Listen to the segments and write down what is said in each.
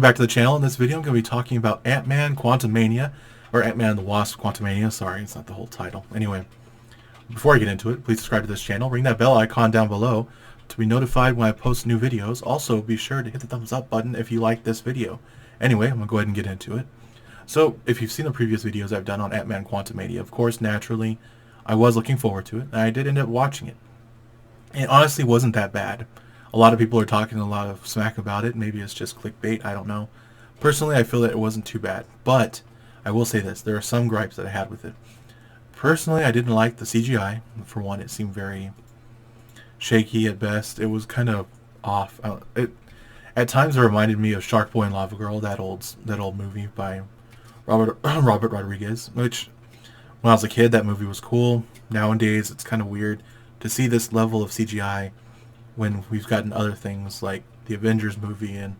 Welcome back to the channel. In this video, I'm going to be talking about Ant-Man Quantumania, or Ant-Man and The Wasp Quantumania. Sorry, it's not the whole title. Anyway, before I get into it, please subscribe to this channel. Ring that bell icon down below to be notified when I post new videos. Also, be sure to hit the thumbs up button if you like this video. Anyway, I'm going to go ahead and get into it. So, if you've seen the previous videos I've done on Ant-Man Quantumania, of course, naturally, I was looking forward to it, and I did end up watching it. It honestly wasn't that bad. A lot of people are talking a lot of smack about it. Maybe it's just clickbait. I don't know. Personally, I feel that it wasn't too bad. But I will say this. There are some gripes that I had with it. Personally, I didn't like the CGI. For one, it seemed very shaky at best. It was kind of off. At times, it reminded me of Shark Boy and Lava Girl, that old movie by Robert Rodriguez. Which, when I was a kid, that movie was cool. Nowadays, it's kind of weird to see this level of CGI when we've gotten other things like the Avengers movie and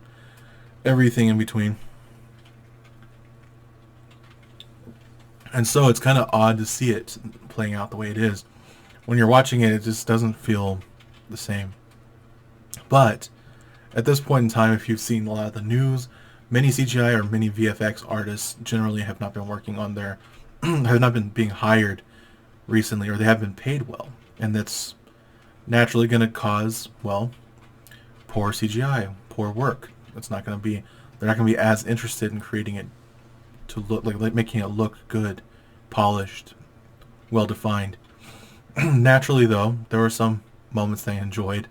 everything in between. And so it's kind of odd to see it playing out the way it is. When you're watching it, it just doesn't feel the same. But at this point in time, if you've seen a lot of the news, many CGI or many VFX artists generally have not been working on their have not been being hired recently, or they have been paid well. And that's naturally going to cause, well, poor CGI, poor work. It's not going to be, they're not going to be as interested in creating it to look like making it look good, polished, well defined. Naturally, though, there were some moments that I enjoyed.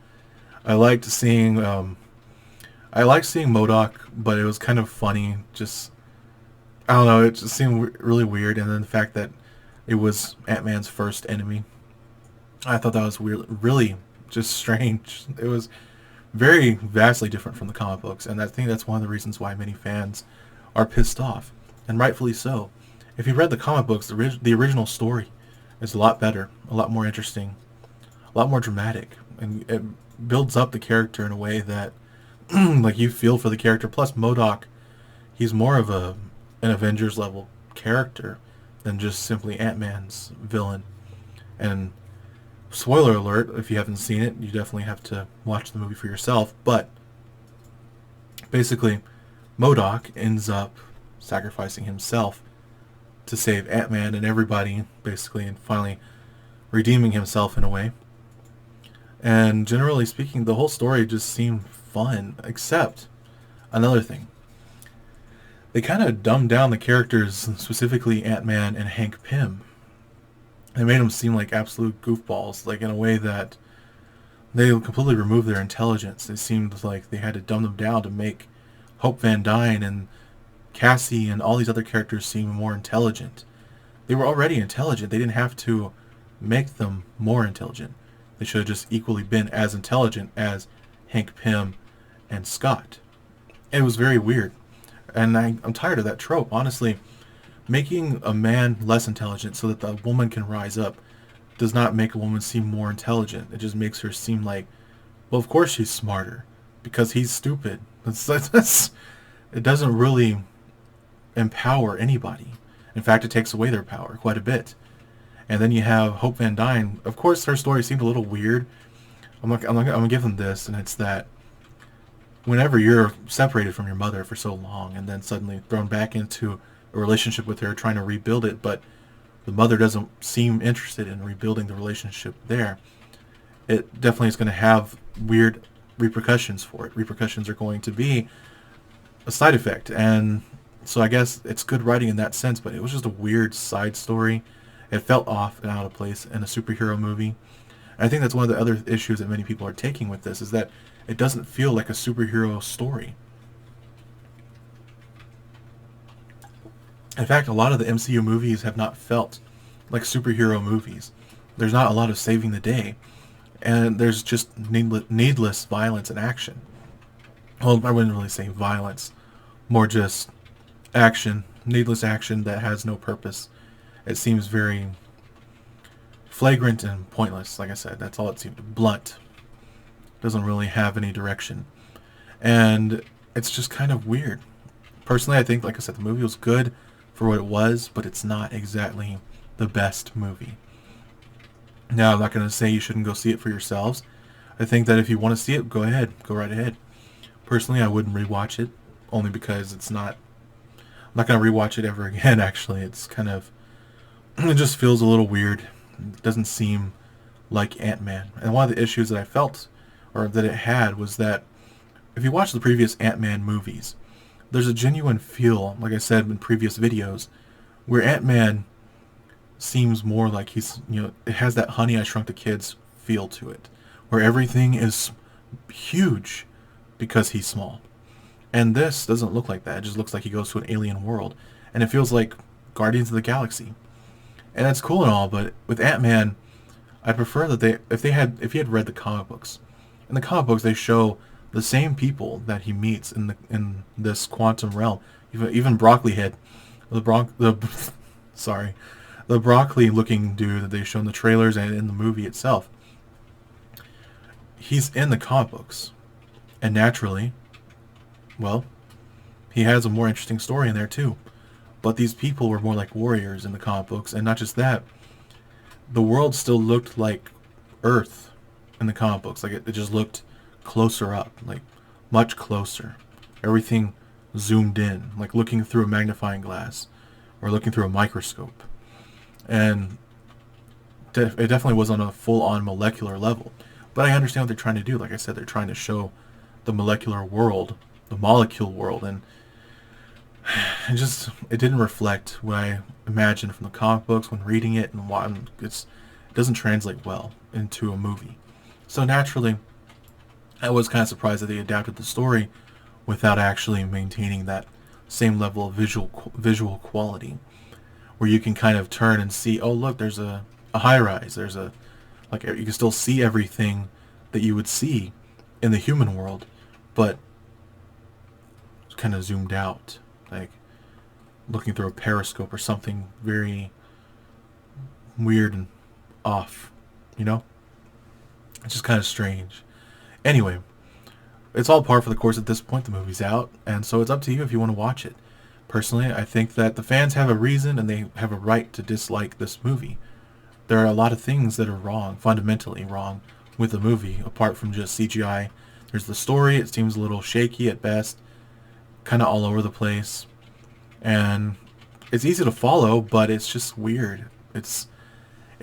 I liked seeing MODOK, but it was kind of funny. Just, I don't know, it just seemed really weird. And then the fact that it was Ant-Man's first enemy, I thought that was weird, really just strange. It was very vastly different from the comic books, and I think that's one of the reasons why many fans are pissed off, and rightfully so. If you read the comic books, the original story is a lot better, a lot more interesting, a lot more dramatic, and it builds up the character in a way that like you feel for the character. Plus MODOK, he's more of an Avengers level character than just simply Ant-Man's villain. And spoiler alert, if you haven't seen it, you definitely have to watch the movie for yourself. But basically, MODOK ends up sacrificing himself to save Ant-Man and everybody, basically, and finally redeeming himself in a way. And generally speaking, the whole story just seemed fun, except another thing. They kind of dumbed down the characters, specifically Ant-Man and Hank Pym. They made them seem like absolute goofballs, like in a way that they completely removed their intelligence. It seemed like they had to dumb them down to make Hope Van Dyne and Cassie and all these other characters seem more intelligent. They were already intelligent. They didn't have to make them more intelligent. They should have just equally been as intelligent as Hank Pym and Scott. It was very weird. And I'm tired of that trope, honestly. Making a man less intelligent so that the woman can rise up does not make a woman seem more intelligent. It just makes her seem like, well, of course she's smarter because he's stupid. It doesn't really empower anybody. In fact, it takes away their power quite a bit. And then you have Hope Van Dyne. Of course, her story seemed a little weird. I'm gonna give them this, and it's that whenever you're separated from your mother for so long and then suddenly thrown back into a relationship with her, trying to rebuild it, but the mother doesn't seem interested in rebuilding the relationship there, it definitely is going to have weird repercussions for it. Repercussions are going to be a side effect, and so I guess it's good writing in that sense, but it was just a weird side story. It felt off and out of place in a superhero movie. And I think that's one of the other issues that many people are taking with this, is that it doesn't feel like a superhero story. In fact, a lot of the MCU movies have not felt like superhero movies. There's not a lot of saving the day, and there's just needless violence and action. Well, I wouldn't really say violence, more just action, needless action that has no purpose. It seems very flagrant and pointless. Like I said, that's all it seemed. Blunt. Doesn't really have any direction. And it's just kind of weird. Personally, I think, like I said, the movie was good for what it was, but it's not exactly the best movie. Now, I'm not going to say you shouldn't go see it for yourselves. I think that if you want to see it, go ahead. Go right ahead. Personally, I wouldn't rewatch it. only because I'm not going to rewatch it ever again, actually. It's kind of, it just feels a little weird. It doesn't seem like Ant-Man. And one of the issues that I felt, or that it had, was that if you watch the previous Ant-Man movies, there's a genuine feel, like I said in previous videos, where Ant-Man seems more like it has that Honey, I Shrunk the Kids feel to it, where everything is huge because he's small. And this doesn't look like that. It just looks like he goes to an alien world. And it feels like Guardians of the Galaxy. And that's cool and all, but with Ant-Man, I'd prefer that if he had read the comic books. In the comic books, they show the same people that he meets in this quantum realm. Even Broccoli Head, sorry, the broccoli-looking dude that they show in the trailers and in the movie itself. He's in the comic books, and naturally, well, he has a more interesting story in there too. But these people were more like warriors in the comic books, and not just that. The world still looked like Earth in the comic books. Like it just looked closer up, like much closer. Everything zoomed in, like looking through a magnifying glass or looking through a microscope. And it definitely was on a full-on molecular level. But I understand what they're trying to do. Like I said, they're trying to show the molecular world, the molecule world, and it didn't reflect what I imagined from the comic books when reading it, and it doesn't translate well into a movie. So naturally, I was kind of surprised that they adapted the story without actually maintaining that same level of visual quality, where you can kind of turn and see, oh look, there's a high rise, you can still see everything that you would see in the human world, but it's kind of zoomed out, like looking through a periscope or something very weird and off, It's just kind of strange. Anyway, it's all par for the course at this point. The movie's out, and so it's up to you if you want to watch it. Personally, I think that the fans have a reason and they have a right to dislike this movie. There are a lot of things that are wrong, fundamentally wrong, with the movie, apart from just CGI. There's the story. It seems a little shaky at best, kind of all over the place. And it's easy to follow, but it's just weird. It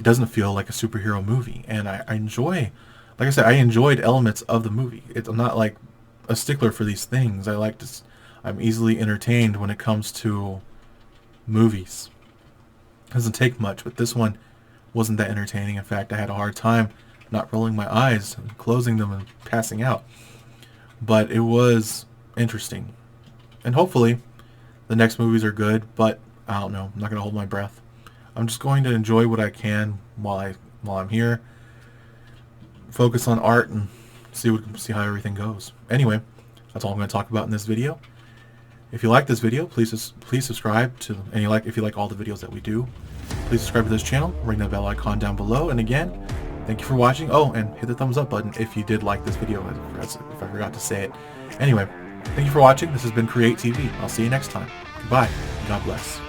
doesn't feel like a superhero movie. And I enjoy, like I said, I enjoyed elements of the movie. I'm not like a stickler for these things. I'm easily entertained when it comes to movies. It doesn't take much, but this one wasn't that entertaining. In fact, I had a hard time not rolling my eyes and closing them and passing out. But it was interesting. And hopefully the next movies are good, but I don't know. I'm not going to hold my breath. I'm just going to enjoy what I can while I'm here. Focus on art and see how everything goes. Anyway, that's all I'm going to talk about in this video. If you like this video, please subscribe if you like all the videos that we do. Please subscribe to this channel, ring that bell icon down below, and again, thank you for watching. Oh, and hit the thumbs up button if you did like this video, if I forgot to say it. Anyway, thank you for watching. This has been Create TV. I'll see you next time. Goodbye. God bless.